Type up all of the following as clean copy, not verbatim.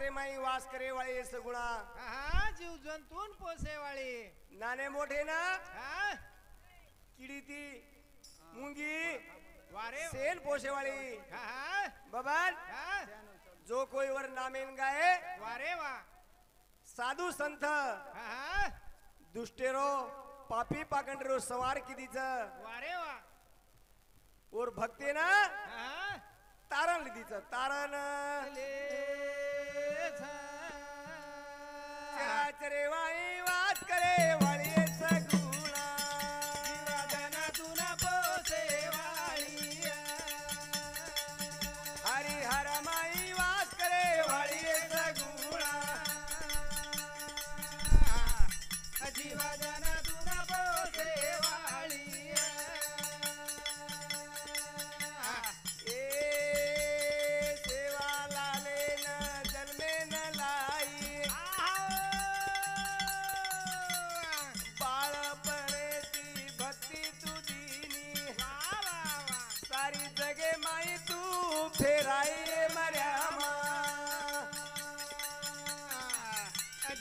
चरे माई वास करे वाळे सगुणा हा जीव जंतून पोसेवाळी नाने मोठे ना हा किडी ती मुंगी वारे सेन पोसेवाळी हा बबन हा जो कोई वर नामेन गाए वारे वा साधू संत हा दुष्टेरो पापी पाखंडरो सवार कितीच वारे वा और भक्ते ना हा तारण लिदीच तारण चरे वाई वास करे वाळी सगुणा हरि हर माई वास करे वाळी सगुणा जीवाजन तुना पोसेवाळी ए सेवा लाले न जन्मे न लाई बाळपणेची भक्ती तुझीनी सारी जगे माई तू फेराई मर्यामा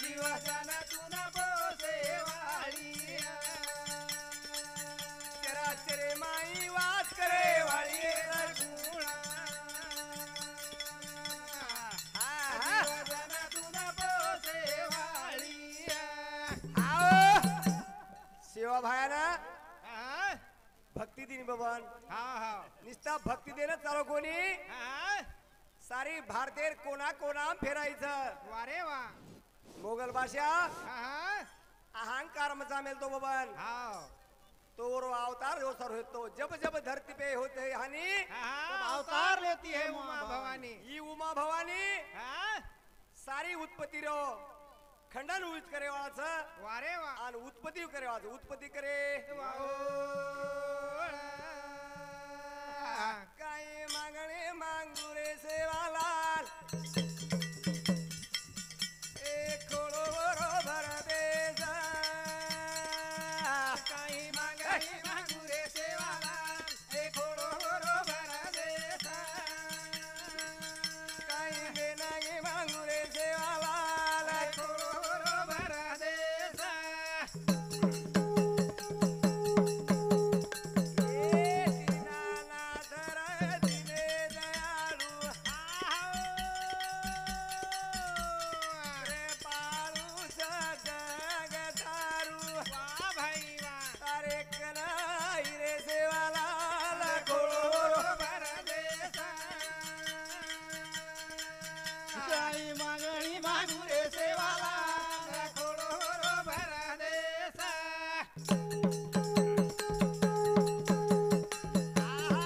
जीवाजन तुना पोसेवाळी चरे माई वास करे वाळी सगुणा जीवाजन तुना पोसेवाळी आओ सेवा भायाना हा भक्ती दिन बबन हा निस्ता भक्ती देणं चालू कोणी हा सारी भारतीय कोणा कोणा फेरायचं वारे वा मोगल भाषा हा अहंकार मचा मिलतो बबन हा तो वो अवतार जो सर होतो जब जब धरती पे होते हानि अवतार लेती है उमा भवानी ई उमा भवानी हा सारी उत्पत्ती रो खंडन उच करे वाच वारे वा आणि उत्पत्ती करे वाच उत्पत्ती करे काही मागणे मागू रे सेवालाल एक खोडो बरोबर देजा काही मागणी मागू रे सेवाला हे खोडो बरोबर देसा काही बेनागे मागू रे सेवालाल हे खोडो बरोबर देसा ए दीनानाथ रे दिने दयाळू रे पारू जगतारू वा भाई वा तारे कनाई रे सेवालाल खोडो बरोबर देसा काही मागणी मागू रे सेवाला हे खोडो बरोबर देसा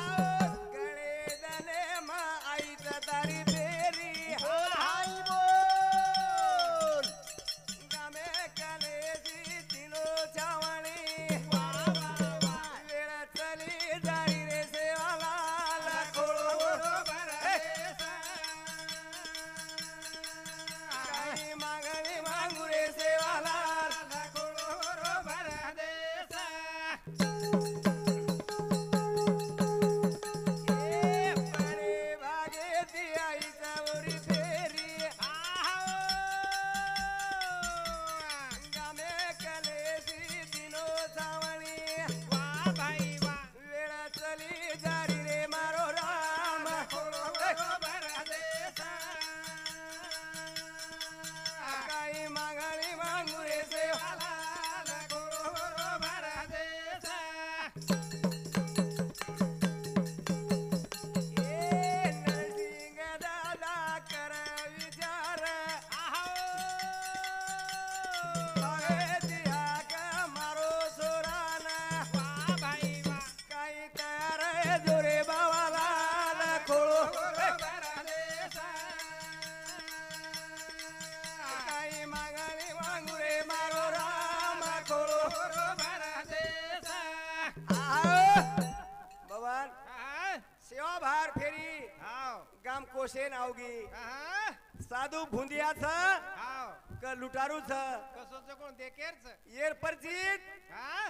गणे दने मा आईच तारी फेरी हाय बोल गामे कलेची तिलो छावणी वा वा वा वेळ चली जाई रे सेवालाल खोडो बरोबर देसा काही मागणी मागू रे सेवालाल खोडो बरोबर देसा ए पाणी भागे ती आईचा उरी फेरी गामे कलेची तिलो छावणी वा भाई वा वेळ चली जारी रे मारो राम बरोबर देसा काही मागणी मागू रे सेवा खोडो बरोबर देसा ए नरसिंग दादा कर विचार अरे दिया का मारो सोरान वा भाई वा काही तयार जोरे बावाला खोळो बरोबर देसा काही मागणी मागू रे मारो राम खोळो बरोबर देसा भवन हा सेवा भार फेरी हाव गाम कोशे नावगी हा साधू भुंदियाच हाव क लुटारूच कसोच कोण देखेरच येर परचित हा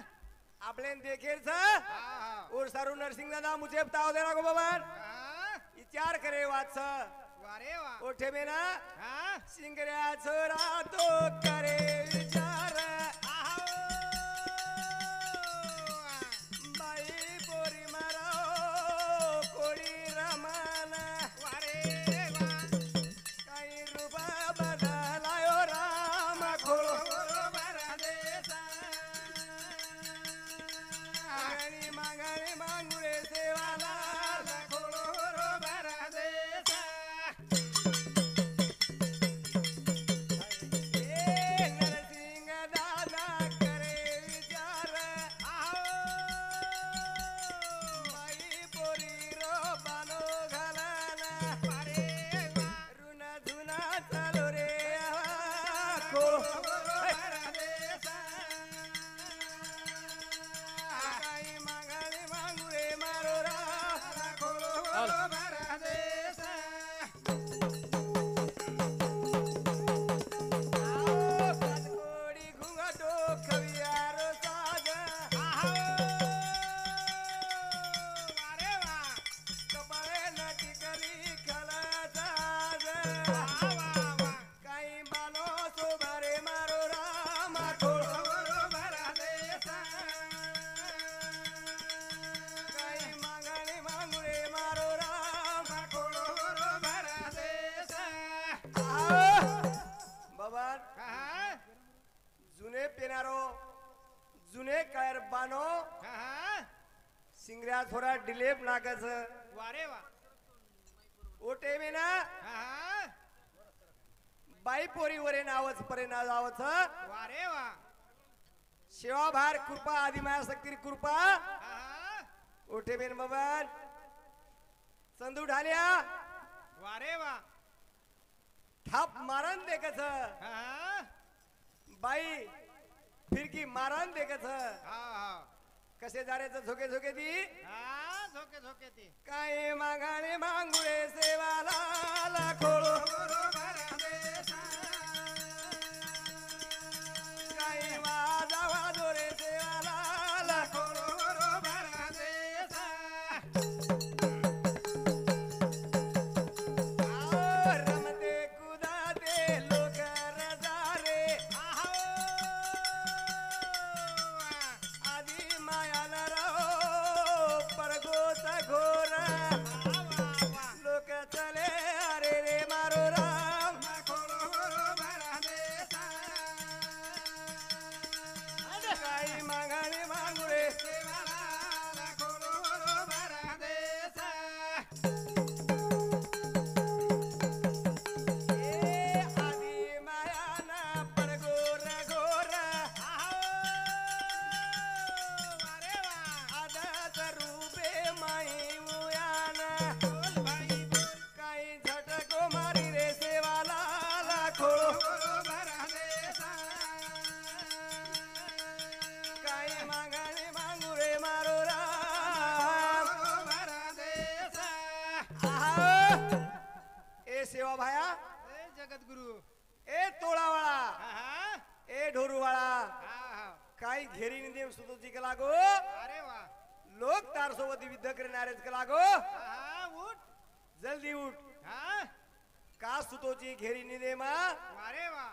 आपले देखेरच हा और सारू नरसिंह दादा मुझे बताओ देना को भवन हा विचार करे वाच वा वारे वा ओठे में ना हा सिंगऱ्या छोरा तो करे विचार आहो बाई पोरी मारा कोळी रमान वारे वा काही रुपा बदलायो राम खोळो मागणी मागुरे सेवाला नरसिंग दादा करे विचार बाई पोरी रो बानो घालाना ऋण धुना चालू रे काही मागणी मागुरे मारो रा कोडी घुंगटो खवियार साज कपाळे नटी करी खला साज काही बानो सोबारे मारो राम काही मागणी मागुरे मारो राम बाबा जुने पेनारो जुने कायर बानो सिंगऱ्या थोडा डिलेप नागच वारे वा ओटे में ना बाई पोरी वरे नावच परे ना जावच वारे वा सेवा भार कृपा आदि माया शक्ती कृपा ओटे में बाबा संदू ढाल्या वारे वा थाप मारन देखच बाई फिरकी मारन देखच कसे जाण्याचं झोके झोके ती झोके झोके ती काय मागाणे मांगुळे सेवाला खोळो काही वाजा वाजोरे सेवाला खोळो रमते कुदाते लोक रजारे आधी मायाला राहो परगोत घोर लोक चले अरे रे मारो राम काही मागाणे मागुळे आधी मायाना पडगोर घोर आदाच रूपे माई मुयान काही झटको मारी रे सेवाला खोळो काही मागाणे मागुळे मारो राम ए सेवा भाया जगद्गुरु ए तोळावाळा ए ढोरूवाळा काही घेरी निदेम सुतोची का लागो अरे वा लोक तार सोबत युद्ध करणारेच का लागो उठ जल्दी उठ हा का सुतोची घेरी निदेमा वारे वा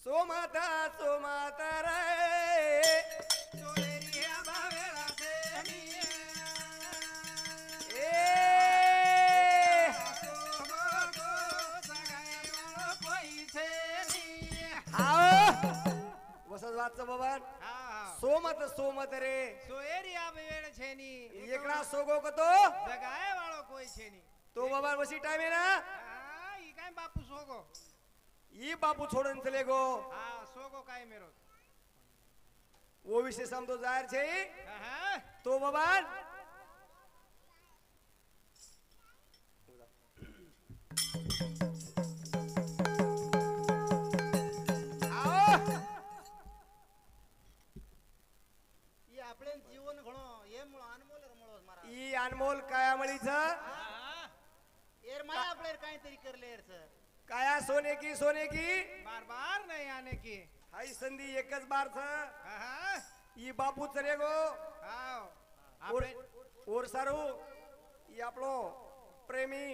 सोमाता सोमाता रे सोनेरिया भावेला सेनी ए वसवाचं बाबा सोमत सोमत रे सोएरिया वेळ छेनी एकड़ा सोगो को तो जगाए वालो कोई छेनी तो बाबा वसी टाइम है ना ई काय बापू सोगो ये बापू छोड़न चले गो सोगो काय मेरो वो विषय सम तो जाहिर छे हाँ तो बाबा आपले जीवन घणो ये मुळ अनमोल रमळो मारा ई अनमोल कायामळीच एर माया आपले काहीतरी करले एर सर काया सोने की बार बार नहीं आने की हाई संधि एकच बार छ हाँ ई बापू चले गो हाँ और सारू ई आपलो प्रेमी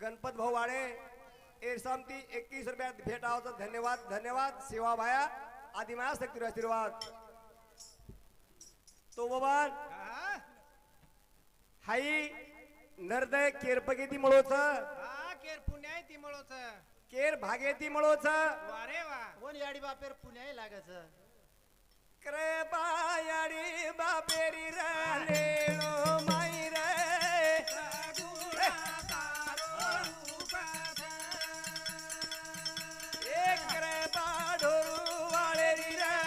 गणपत भाऊ वाडे ए समती 21 रुपयात भेट आवत धन्यवाद धन्यवाद सेवा भाया आदि माया शक्ती आशीर्वाद तो बाबा हा हाई नरदय केरपगेती मळोच हा केर पुण्या ती मळोच केर भागेती मळोच वारे वा कोण याडी बापेर पुण्या लागायच कृपायाडी बापेरी राणेलो माई रे एक कृपा ढोरू वाळेरी रे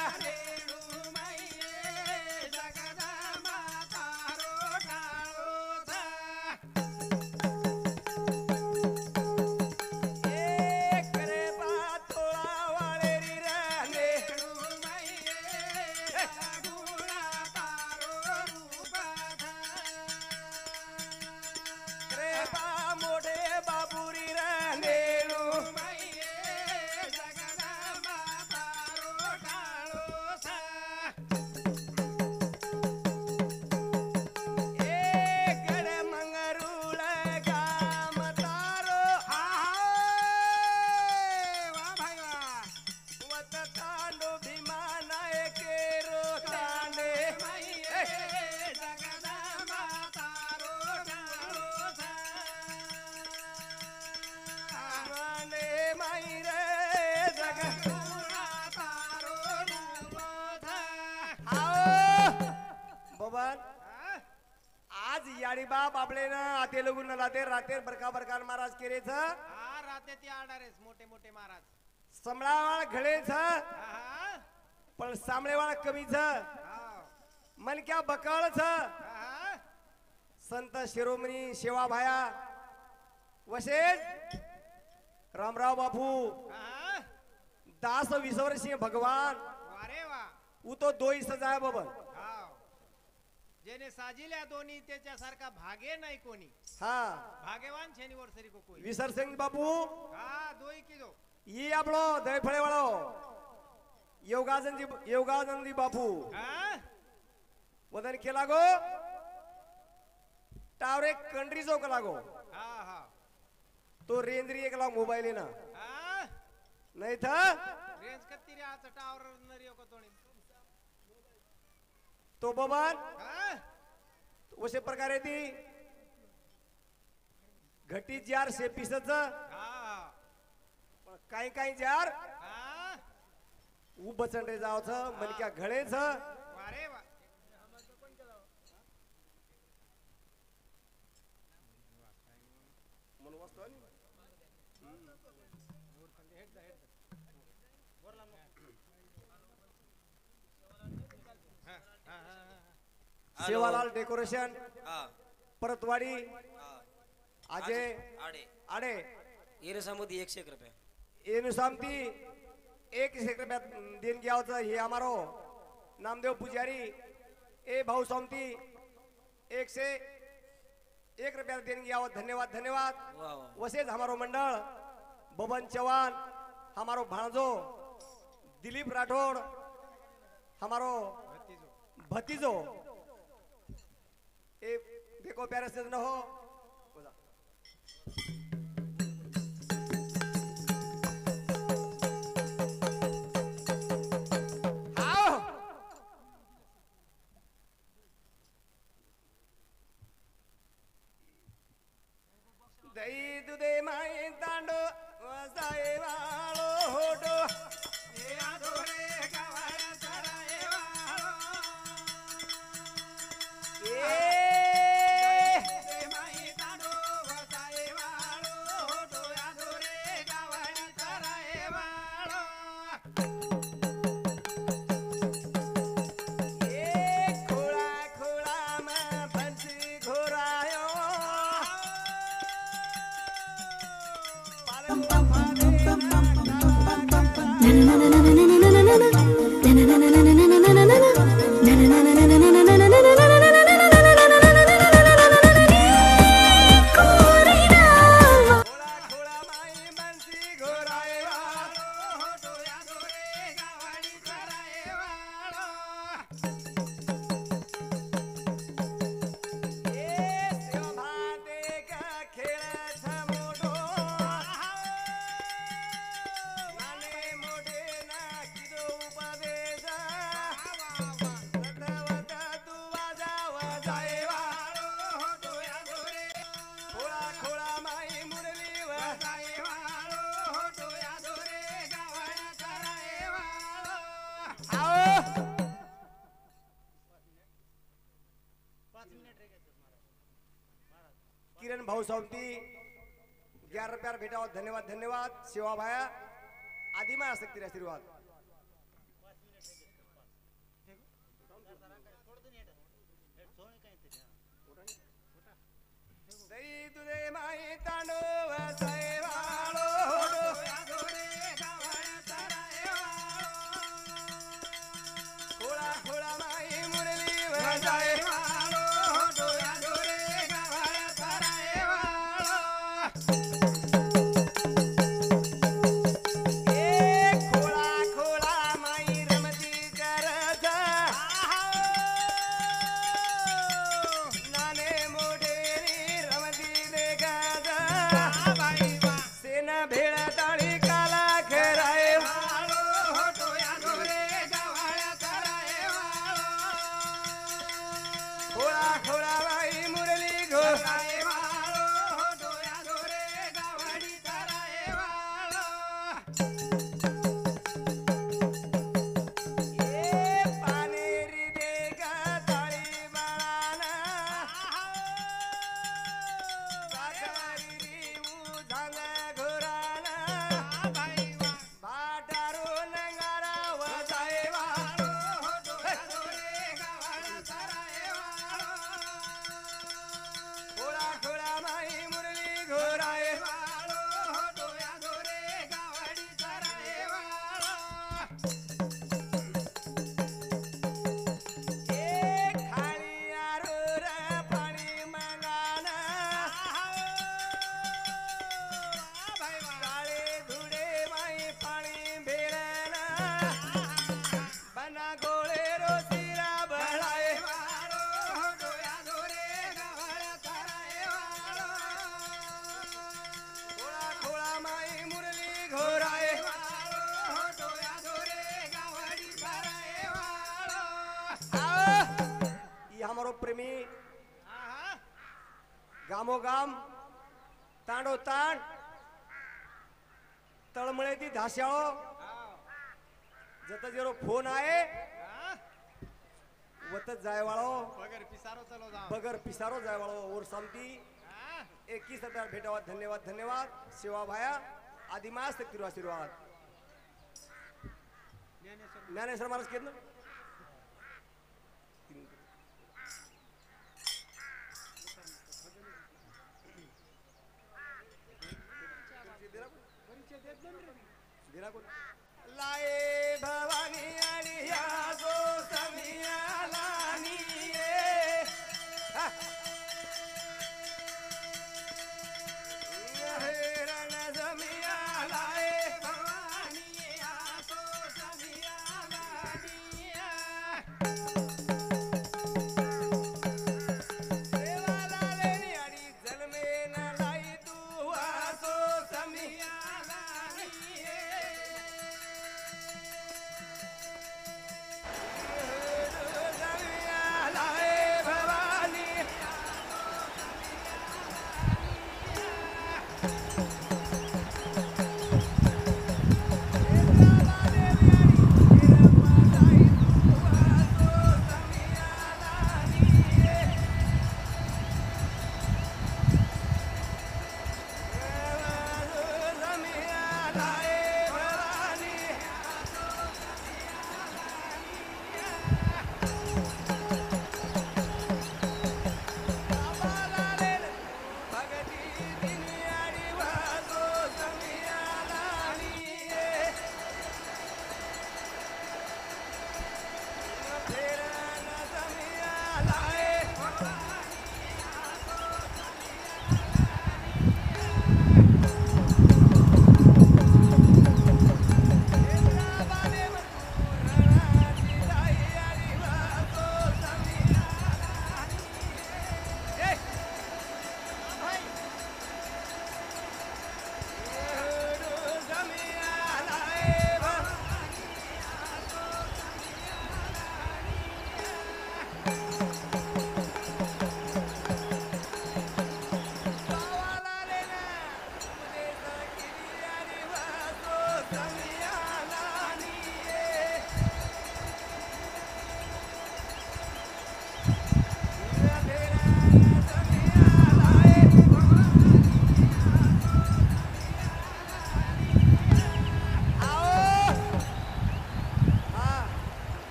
एक कृपा थोळा वाळेरी राणे कृपा मोठे बाबुरी राणेलो एक गड मंगरुळ गाम तारो वत तांडो भीमाना एकेरो तांडे माने माई रे जग आओ बबन आज याडी बाप आपले ना आते लगून न लाते राते बरका बरकार महाराज केरेच हा राते ती आडारेस मोठे मोठे महाराज समळावाळ घडेच हा पण सामळेवाळ कमीच हा मनक्या बकाळच हा संत शिरोमणी सेवा भाया वशेज रामराव बापू हा दास विसवर सिंह भगवान वारे वा उ तो दोई सजाय बबन हा जेने साजिल्या दोन्ही त्याच्यासारखा भागे नाही कोणी हा भाग्यवान छेनी वर्षरी को कोई विसर सिंह बापू हा दोई की दो ये आपलो दयफळे वाळो योगानंदी बापू हा वदन केला गो टावरे कंट्री चौक लागो हा हा तो रेंद्री एक लाव मोबाईल आहे ना हा नाही था रेंज कत्ती रे आज टावर नरियो को तोणी तो बबन हा अशा प्रकारे ती घटी जार शेपीसच हा काही काही जार हा उभ चंडे जावच मनक्या घडेच वारे वा सेवालाल डेकोरेशन हा परतवाडी हा अजय आडे आडे येरे समुदी 101 रुपये एनु सामती 1 रुपयात देणगी आवच हे आमारो नामदेव पुजारी ए भाऊ सामती 101 रुपयात देणगी आवत धन्यवाद धन्यवाद वाह वाह वसेज हमारो मंडळ बबन चौहान हमारो भाणजो दिलीप राठौड़ हमारो भतीजो ए देखो प्यारे से न हो आओ दही दुधे माई तांडो वसाए वाळो होडो ए सतवत तू वाजाव जाय वाळो होटोया दोरे खोळा खोळा माई मुरली व जाय वाळो होटोया दोरे गावाला कराय वाळो आओ 5 मिनिट रे घेतो महाराज. किरण भाऊ सावंती 11 रुपयावर भेटावा धन्यवाद धन्यवाद शिवा भाया आदिमा आसक्ती आशीर्वाद दही तुझे माई तांडव जाय वाळो होटोया दोरे गावाला कराय वाळो खोळा खोळा माई मुरली व जाय जाय वाळो होटोया दोरे गावाला कराय वाळो ए खोळा खोळा माई रमती करत नाने मोठेरी रमती देखत बाई वा सेन भेळ ताळी काला खराय वाळो होटोया दोरे गावाला कराय वाळो खोळा खोळा माई मुरली घोष कराय वाळो होटोया दोरे गावाडी कराय वाळो ए पानेरी देग ताळी बाळाना सागरी उझांग घोराना बाई वा भाटारो नंगाराव जाय वाळो होटोया दोरे गावाला कराय वाळो खोळा खोळा माई मुरली घोराय वाळो होटोया दोरे गावाडी कराय वाळो ए खाली आरूर पाणी मंगाना बाई वा काळे धुडे माई पाणी भेळना बना गोळे रोसिरा बळाय वाळो होटोया दोरे गावाला कराय वाळो खोळा खोळा माई मुरली घोराय वाळो होटोया दोरे गावाडी कराय वाळो ई हमारो प्रेमी गामो गाम तांडो तांड तळमळे ती धास्याळो जत जेरो फोन आहे वतच जायवाळो बगर पिसारो चलो जाओ बगर पिसारो जायवाळो और सामती 21,000 भेटावा धन्यवाद धन्यवाद शिवा भाया आदिमास तक आशीर्वाद ज्ञानेश्वर महाराज केलं दिला कोण लाए भवानी आणि या जो समिया लानिये हा. हे रण जमिया लाए भवानी आसो समिया लानिया देवा लालेनी आणि जन्मे न लाई तू आसो समिया जमिया लाए भवानी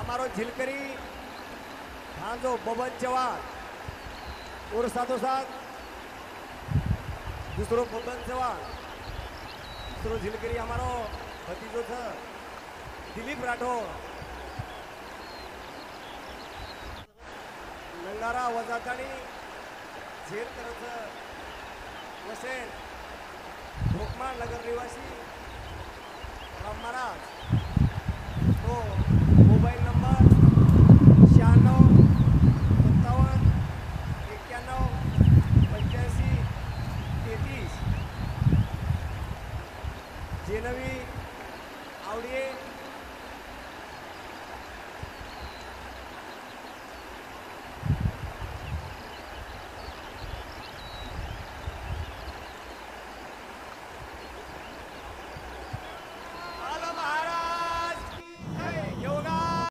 અમારો झिलकरी भांजो बबन चव्हाण और साथो साथ दूसरो बबन चव्हाण दूसरो झिलकरी हमारो भतीजो छ दिलीप राठोड नंगारा वजातानी झेल तरफ वसेन भोकमाळ नगर निवासी